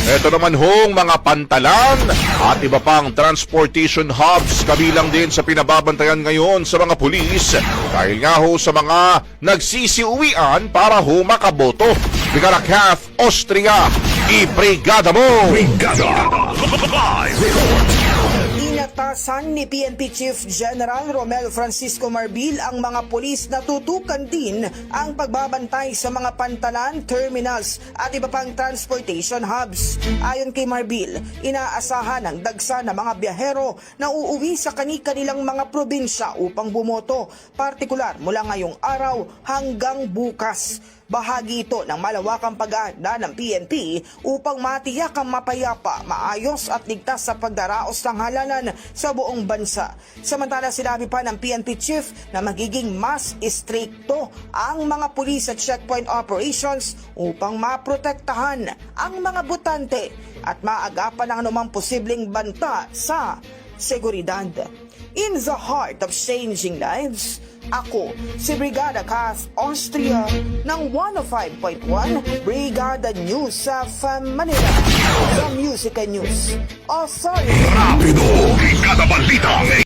Ito naman hong mga pantalan at iba pang transportation hubs kabilang din sa pinababantayan ngayon sa mga pulis dahil nga ho sa mga nagsisiuwian para ho makaboto. Bigarakaf, Austria, ibrigada mo! Brigada Live Report. Inatasan ni PNP Chief General Romel Francisco Marbil ang mga pulis na tutukan din ang pagbabantay sa mga pantalan, terminals at iba pang transportation hubs. Ayon kay Marbil, inaasahan ang dagsa ng mga biyahero na uuwi sa kani-kanilang mga probinsya upang bumoto, partikular mula ngayong araw hanggang bukas. Bahagi ito ng malawakang pag-aanda ng PNP upang matiyak ang mapayapa, maayos at ligtas sa pagdaraos ng halalan sa buong bansa. Samantala sinabi pa ng PNP Chief na magiging mas istrikto ang mga pulis at checkpoint operations upang maprotektahan ang mga botante at maagapan ang anumang posibleng banta sa seguridad. In the heart of changing lives, ako si Brigada Cas Austria ng 105.1 Brigada News sa Manila, the Music and News Authority. Rapido, Brigada Balita.